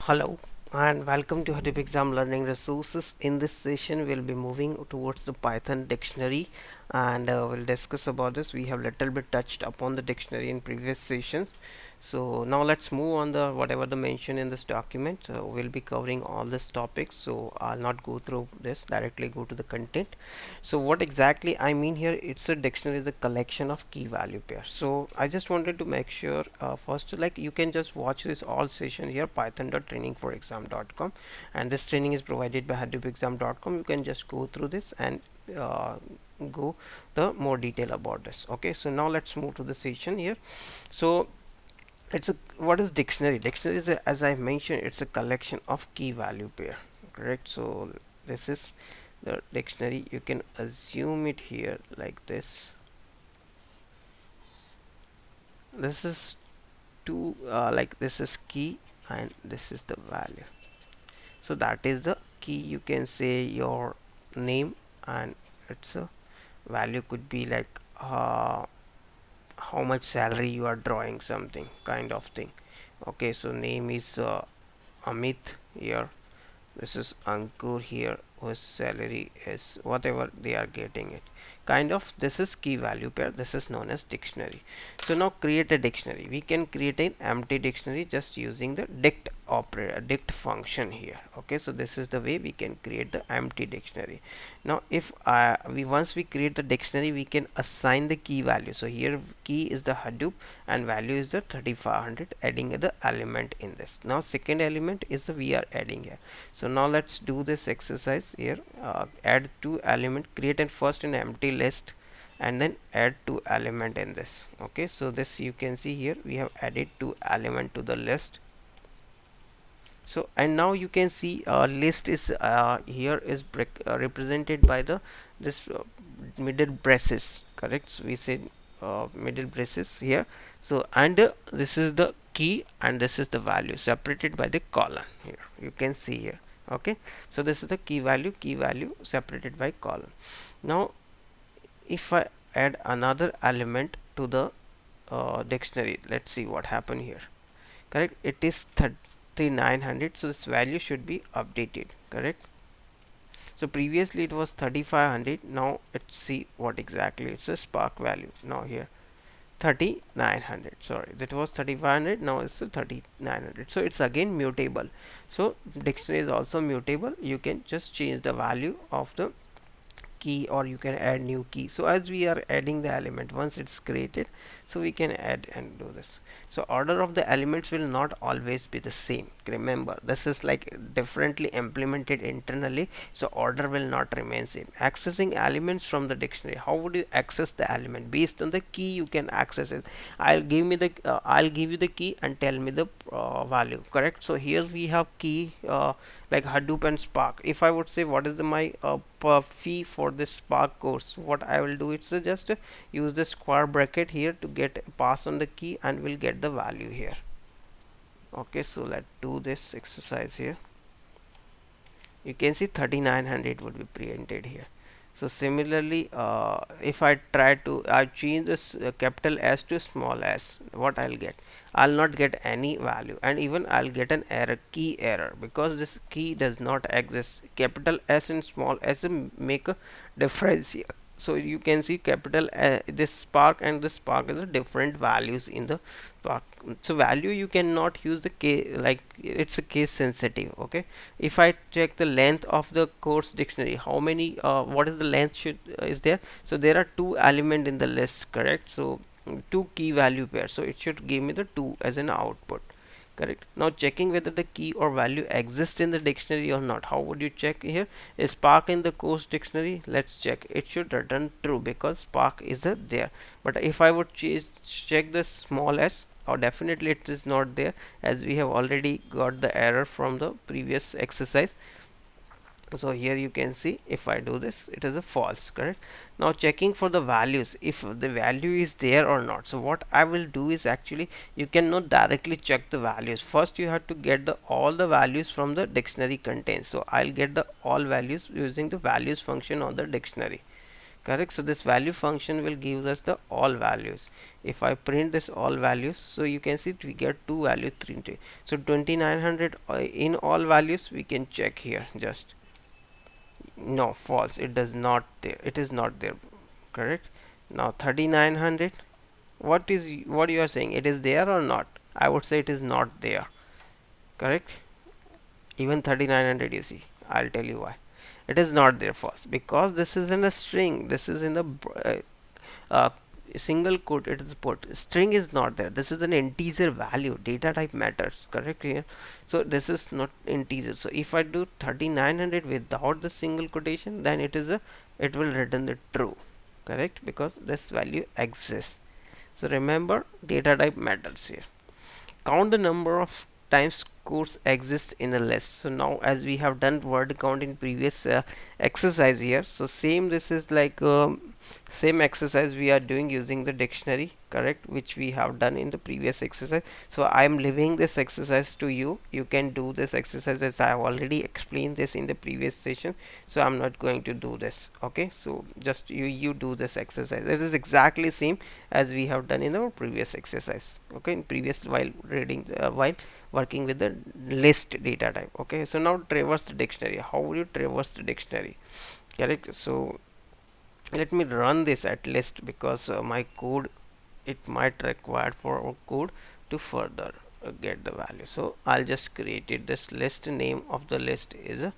Hello and welcome to Hadoop Exam Learning Resources. In this session, we'll be moving towards the Python dictionary and we'll discuss about this. We have little bit touched upon the dictionary in previous sessions. So now let's move on the whatever the mention in this document. We'll be covering all this topics. So I'll not go through this, directly go to the content. So what exactly I mean here, it's a dictionary is a collection of key value pairs. So I just wanted to make sure first, like, you can just watch this all session here, python.trainingforexam.com, and this training is provided by hadoopexam.com. You can just go through this and uh, go the more detail about this. Okay, so now let's move to the session here. So it's a what is dictionary? Dictionary is as I mentioned, it's a collection of key value pair, correct? So this is the dictionary. You can assume it here like this. This is two like this is key and this is the value. So that is the key. You can say your name, and it's a value could be like how much salary you are drawing, something kind of thing. Okay, so name is Amit here. This is Ankur here, whose salary is whatever they are getting it. Kind of, this is key value pair. This is known as dictionary. So now create a dictionary. We can create an empty dictionary just using the dict operator, dict function here. Okay, so this is the way we can create the empty dictionary. Now if we once we create the dictionary, we can assign the key value. So here key is the Hadoop and value is the 3500, adding the element in this. Now second element is the we are adding here. So now let's do this exercise here. Add two element, create and first an empty list and then add two element in this. Okay, so this you can see here we have added two element to the list. So and now you can see list is here is represented by the this middle braces, correct? So we said middle braces here. So and this is the key and this is the value separated by the colon here, you can see here. Okay, so this is the key value separated by colon. Now if I add another element to the dictionary, let's see what happened here. Correct, it is 3900, so this value should be updated, correct? So previously it was 3500. Now let's see what exactly it's a spark value. Now here 3900, sorry, that was 3500, now it's 3900. So it's again mutable. So dictionary is also mutable. You can just change the value of the key or you can add new key. So as we are adding the element, once it's created, so we can add and do this. So order of the elements will not always be the same. Remember, this is like differently implemented internally, so order will not remain same. Accessing elements from the dictionary, how would you access the element? Based on the key you can access it. I'll give you the key and tell me the value, correct? So here we have key like Hadoop and Spark. If I would say what is my fee for this Spark course, what I will do is just use the square bracket here to get pass on the key and we'll get the value here. Okay, so let's do this exercise here. You can see 3900 would be printed here. So similarly, if I try to change this capital S to small s, what I'll get? I'll not get any value, and even I'll get an error, key error, because this key does not exist. Capital S and small s make a difference here. So you can see capital this spark and this spark is a different values in the spark. So value you cannot use the case, like it's a case sensitive. Okay, if I check the length of the course dictionary, how many what is the length should is there? So there are two element in the list, correct? So two key value pairs, so it should give me the 2 as an output, correct? Now checking whether the key or value exists in the dictionary or not, how would you check here? Is Spark in the course dictionary? Let's check. It should return true because Spark is there. But if I would check the small s, or definitely it is not there, as we have already got the error from the previous exercise. So here you can see if I do this, it is a false, correct? Now checking for the values, if the value is there or not. So what I will do is, actually you cannot directly check the values. First you have to get the all the values from the dictionary contains. So I'll get the all values using the values function on the dictionary, correct. So this value function will give us the all values. If I print this all values, so you can see we get two values printed. So 2900 in all values, we can check here. Just no, false, it does not there, it is not there, correct. Now 3900, what you are saying, it is there or not? I would say it is not there, correct. Even 3900, you see, I'll tell you why it is not there. First, because this is in a string, this is in the uh, single quote, it is put, string is not there, this is an integer value, data type matters, correct here. So this is not integer, so if I do 3900 without the single quotation, then it will return the true, correct, because this value exists. So remember, data type matters here. Count the number of times quotes exist in a list. So now, as we have done word count in previous exercise here, so same, this is like same exercise we are doing using the dictionary, correct, which we have done in the previous exercise. So I am leaving this exercise to you. You can do this exercise as I have already explained this in the previous session, so I'm not going to do this. Okay, so just you do this exercise. It is exactly same as we have done in our previous exercise, okay, in previous, while reading while working with the list data type. Okay, so now traverse the dictionary. How will you traverse the dictionary, correct? So let me run this at list, because my code, it might require for our code to further get the value. So I'll just create it. This list name of the list is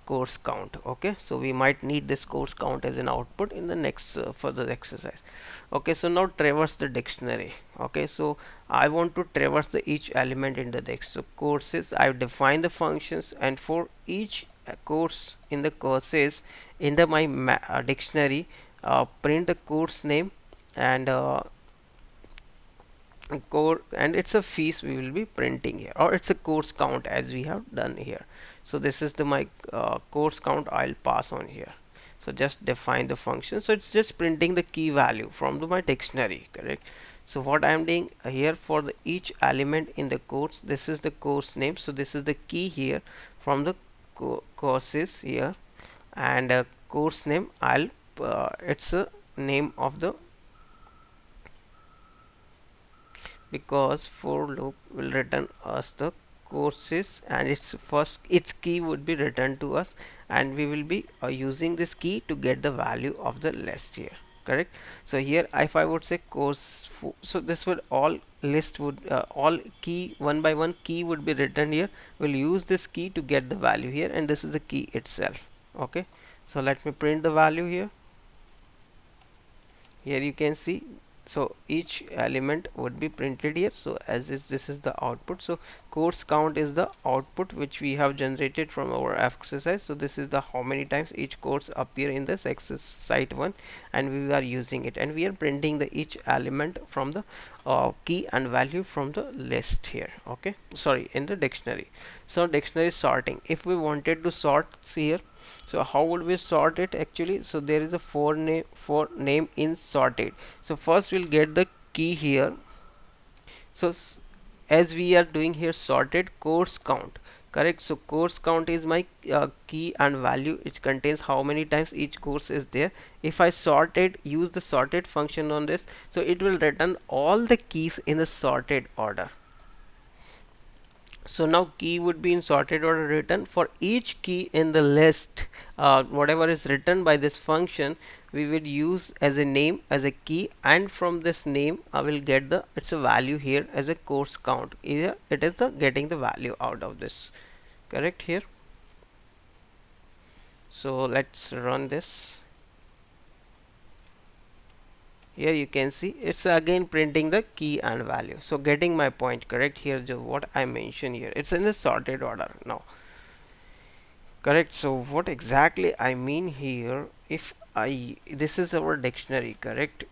course count. Okay, so we might need this course count as an output in the next further exercise. Okay, so now traverse the dictionary. Okay, so I want to traverse the each element in the text. So courses, I've defined the functions, and for each course in the courses in the my dictionary, print the course name and core, and it's a fees we will be printing here, or it's a course count as we have done here. So this is the my course count I'll pass on here. So just define the function, so it's just printing the key value from my dictionary, correct. So what I am doing here, for the each element in the course, this is the course name, so this is the key here from the courses here, and course name, I'll it's a name of the, because for loop will return us the courses, and its key would be returned to us, and we will be using this key to get the value of the list here, correct. So here, if I would say course, so this would all list would all key one by one key would be written here. We'll use this key to get the value here, and this is the key itself. Okay, so let me print the value here. Here you can see, so each element would be printed here. So as is, this is the output. So course count is the output which we have generated from our exercise. So this is the how many times each course appear in this exercise site 1, and we are using it, and we are printing the each element from the key and value from the list here. Okay, sorry, in the dictionary. So dictionary sorting, if we wanted to sort here, so how would we sort it actually? So there is a for name in sorted. So first we'll get the key here. So as we are doing here sorted course count, correct. So course count is my key and value, it contains how many times each course is there. If I sorted, use the sorted function on this, so it will return all the keys in the sorted order. So now key would be in sorted order written. For each key in the list, whatever is written by this function, we will use as a name, as a key, and from this name I will get the, it's a value here as a course count. Here it is the getting the value out of this, correct here. So let's run this. Here you can see it's again printing the key and value. So getting my point, correct. Here what I mentioned here, it's in the sorted order now, correct. So what exactly I mean here, if I, this is our dictionary, correct.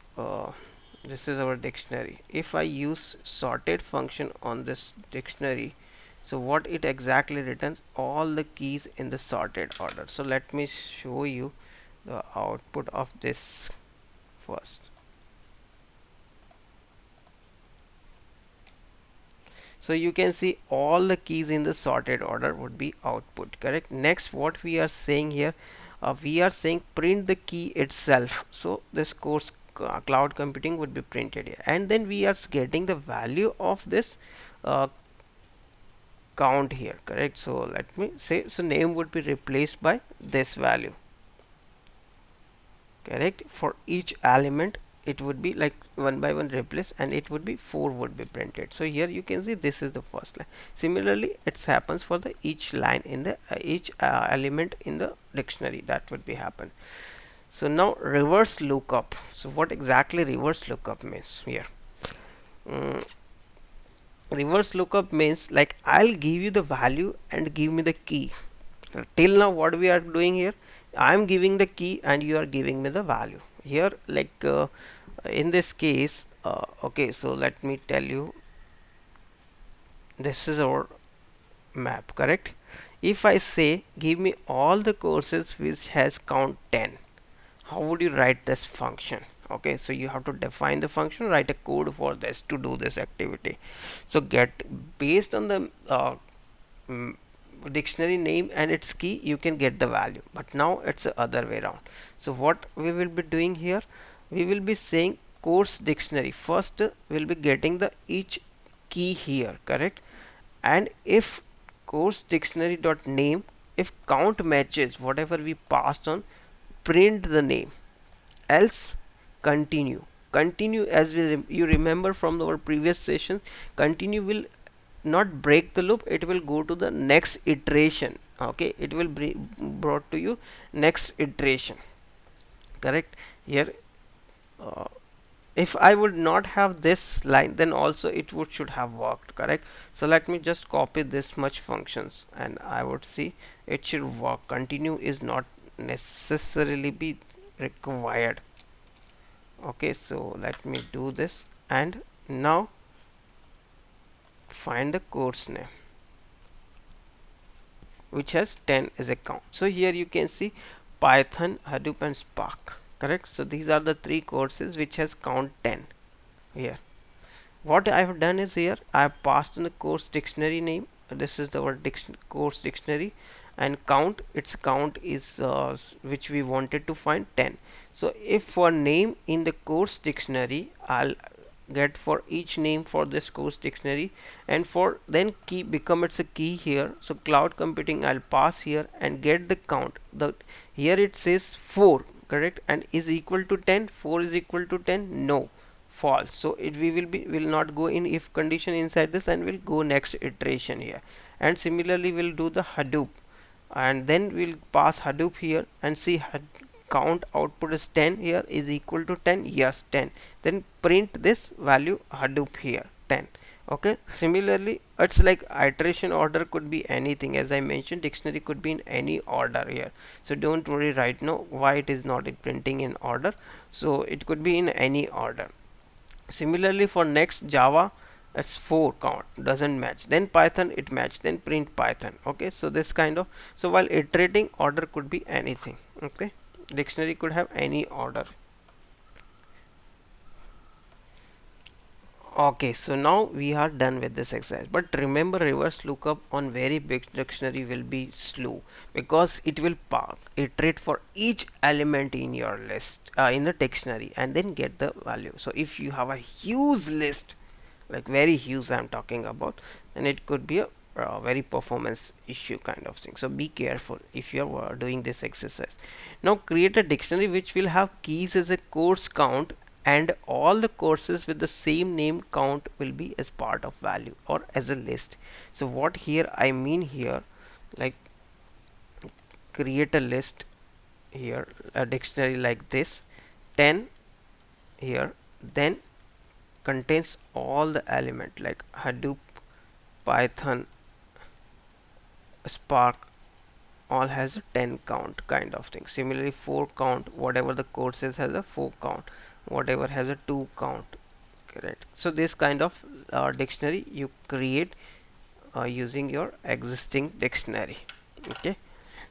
This is our dictionary. If I use sorted function on this dictionary, so what it exactly returns, all the keys in the sorted order. So let me show you the output of this first. So you can see all the keys in the sorted order would be output, correct. Next, what we are saying here, we are saying print the key itself. So this course cloud computing would be printed here, and then we are getting the value of this uh, count here, correct? So let me say, so name would be replaced by this value, correct? For each element it would be like one by one replace, and it would be 4 would be printed. So here you can see this is the first line. Similarly it happens for the each line in the each element in the dictionary, that would be happen. So now reverse lookup. So what exactly reverse lookup means here? Mm, reverse lookup means like I'll give you the value and give me the key. Till now what we are doing here, I am giving the key and you are giving me the value here, like in this case. Okay, so let me tell you, this is our map, correct? If I say give me all the courses which has count 10, how would you write this function? Okay, so you have to define the function, write a code for this to do this activity. So get based on the mm, dictionary name and its key, you can get the value, but now it's the other way around. So what we will be doing here, we will be saying course dictionary first, we'll be getting the each key here, correct? And if course dictionary dot name, if count matches whatever we passed on, print the name, else continue as you remember from our previous sessions, continue will not break the loop, it will go to the next iteration. Okay, it will be brought to you next iteration, correct? Here uh, if I would not have this line, then also it would should have worked, correct? So let me just copy this much functions and I would see it should work. Continue is not necessarily be required. Okay, so let me do this, and now find the course name which has 10 as a count. So here you can see Python, Hadoop and Spark, correct? So these are the three courses which has count 10 here. What I have done is here I have passed in the course dictionary name. This is our course dictionary, and count, its count is which we wanted to find 10. So if for name in the course dictionary, I'll get for each name for this course dictionary, and for then key become its a key here. So cloud computing I'll pass here and get the count. The here it says 4, correct, and is equal to 10. 4 is equal to 10, no, false. So it we will not go in if condition inside this, and we'll go next iteration here. And similarly we'll do the Hadoop, and then we'll pass Hadoop here and see count output is 10, here is equal to 10, yes 10, then print this value Hadoop here 10. Okay, similarly it's like iteration order could be anything, as I mentioned dictionary could be in any order here, so don't worry right now why it is not printing in order. So it could be in any order. Similarly for next Java, it's 4 count doesn't match, then Python it match, then print Python. Okay, so this kind of, so while iterating order could be anything. Okay, dictionary could have any order. Okay, so now we are done with this exercise, but remember reverse lookup on very big dictionary will be slow, because it will iterate for each element in your list in the dictionary and then get the value. So if you have a huge list, like very huge I'm talking about, then it could be a very performance issue kind of thing. So be careful if you are doing this exercise. Now create a dictionary which will have keys as a course count, and all the courses with the same name count will be as part of value or as a list. So what here I mean here, like create a list here, a dictionary like this, 10 here, then contains all the element like Hadoop, Python, Spark, all has a 10 count kind of thing. Similarly 4 count, whatever the courses has a 4 count, whatever has a 2 count, correct? So this kind of dictionary you create using your existing dictionary. Okay,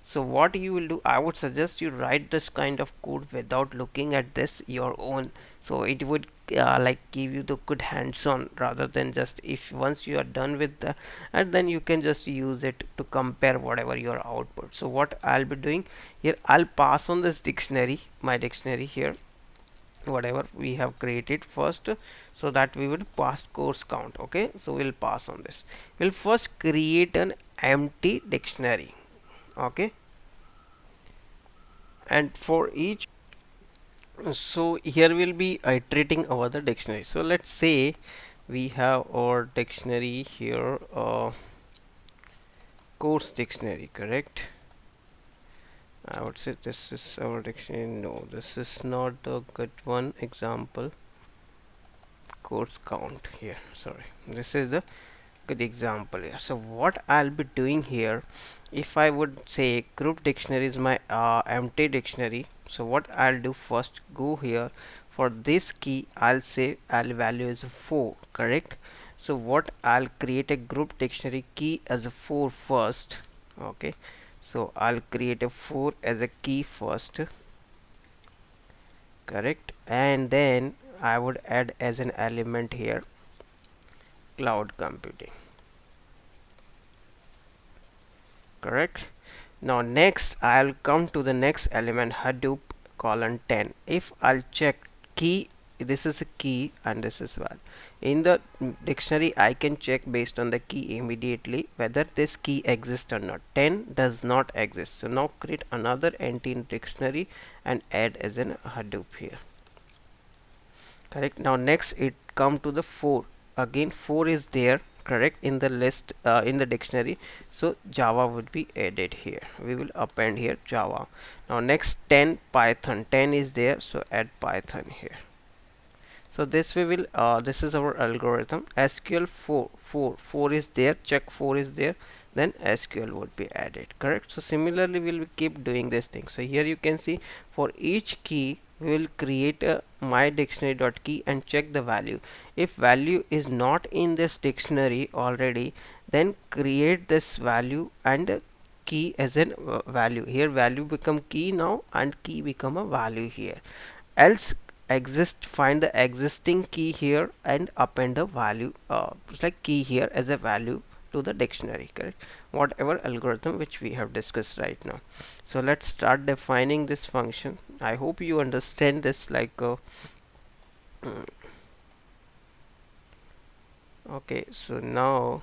So what you will do, I would suggest you write this kind of code without looking at this your own, so it would like give you the good hands-on, rather than just if once you are done with the, and then you can just use it to compare whatever your output. So what I'll be doing here, I'll pass on this dictionary, my dictionary here, whatever we have created first, so that we would pass course count. Okay, so we'll pass on this. We'll first create an empty dictionary. Okay, and for each, so here we'll be iterating over the dictionary. So let's say we have our dictionary here, course dictionary, correct? I would say this is our dictionary. No, this is not the good one. Example, course count here, sorry, this is the good example here. So what I'll be doing here, if I would say group dictionary is my empty dictionary, so what I'll do, first go here, for this key I'll say I'll value is 4, correct? So what I'll create a group dictionary key as a 4 first. Okay, so I'll create a 4 as a key first, correct, and then I would add as an element here cloud computing, correct. Now next I'll come to the next element, Hadoop colon 10. If I'll check key, this is a key and this is value in the dictionary, I can check based on the key immediately whether this key exists or not. 10 does not exist, so now create another entity in dictionary and add as an Hadoop here, correct. Now next it come to the 4, again 4 is there, correct, in the list, in the dictionary, so Java would be added here, we will append here Java. Now next 10 Python, 10 is there, so add Python here. So this we will this is our algorithm. SQL 4 is there, check 4 is there, then SQL would be added, correct. So similarly we will keep doing this thing. So here you can see for each key we will create a my dictionary dot key and check the value. If value is not in this dictionary already, then create this value and key as an value here, value become key now and key become a value here. Else exist, find the existing key here and append a value, just like key here as a value to the dictionary, correct, whatever algorithm which we have discussed right now. So let's start defining this function. I hope you understand this, like okay, so now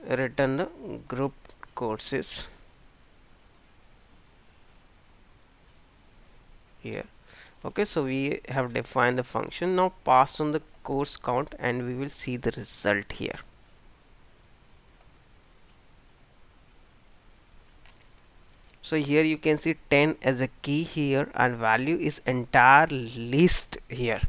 return the group courses here. Okay, so we have defined the function. Now pass on the course count and we will see the result here. So here you can see 10 as a key here and value is entire list here.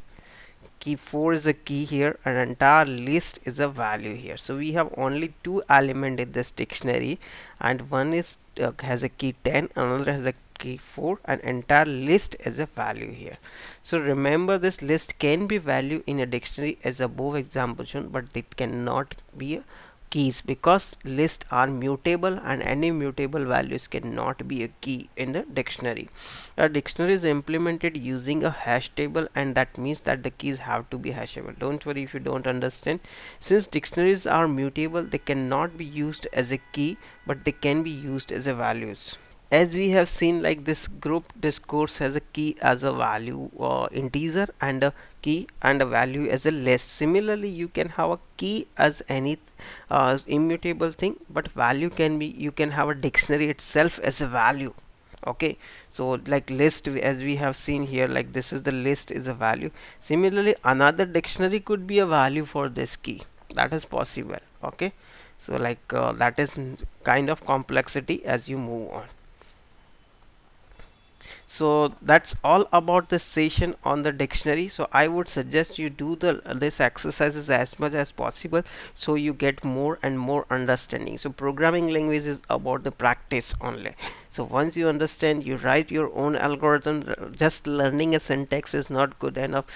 Key 4 is a key here and entire list is a value here. So we have only two elements in this dictionary, and one is has a key 10, another has a key 4, and entire list as a value here. So remember, this list can be value in a dictionary as above example shown, but it cannot be keys because lists are mutable and any mutable values cannot be a key in the dictionary. A dictionary is implemented using a hash table, and that means that the keys have to be hashable. Don't worry if you don't understand. Since dictionaries are mutable, they cannot be used as a key, but they can be used as a values. As we have seen, like this group discourse has a key as a value integer and a key and a value as a list. Similarly, you can have a key as any immutable thing, but value can be, you can have a dictionary itself as a value. Okay, so like list, as we have seen here, like this is the list is a value. Similarly, another dictionary could be a value for this key, that is possible. Okay, so like that is kind of complexity as you move on. So that's all about this session on the dictionary. So I would suggest you do this exercises as much as possible, so you get more and more understanding. So programming language is about the practice only. So once you understand, you write your own algorithm. Just learning a syntax is not good enough.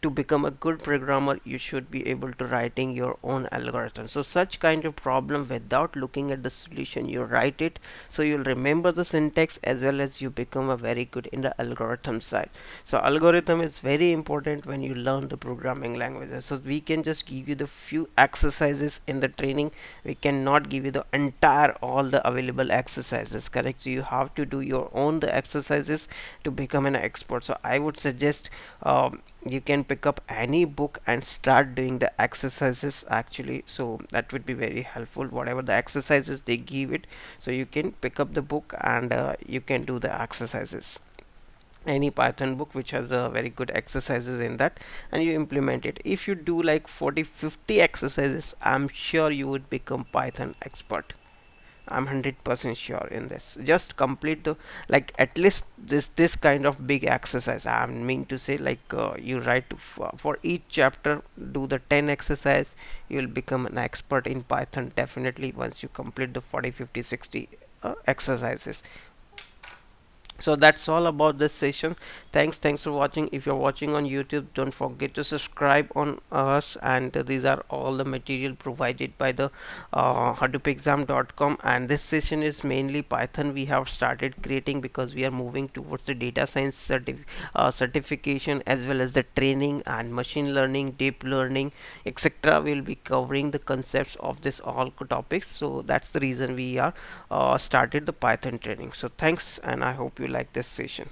To become a good programmer, you should be able to writing your own algorithm. So such kind of problem, without looking at the solution, you write it, so you'll remember the syntax as well as you become a very good in the algorithm side. So algorithm is very important when you learn the programming languages. So we can just give you the few exercises in the training. We cannot give you the entire all the available exercises, correct? So you have to do your own the exercises to become an expert. So I would suggest you can pick up any book and start doing the exercises actually. So that would be very helpful, whatever the exercises they give it. So you can pick up the book and you can do the exercises, any Python book which has a very good exercises in that, and you implement it. If you do like 40-50 exercises, I'm sure you would become Python expert. I'm 100% sure in this. Just complete the, like, at least this kind of big exercise. I mean to say, like, you write for each chapter, do the 10 exercise. You will become an expert in Python definitely once you complete the 40, 50, 60 exercises. So that's all about this session. Thanks for watching. If you're watching on YouTube, don't forget to subscribe on us. And these are all the material provided by the hadoopexam.com. And this session is mainly Python we have started creating, because we are moving towards the data science certification, as well as the training and machine learning, deep learning, etc. We'll be covering the concepts of this all topics. So that's the reason we are started the Python training. So thanks, and I hope you like this session.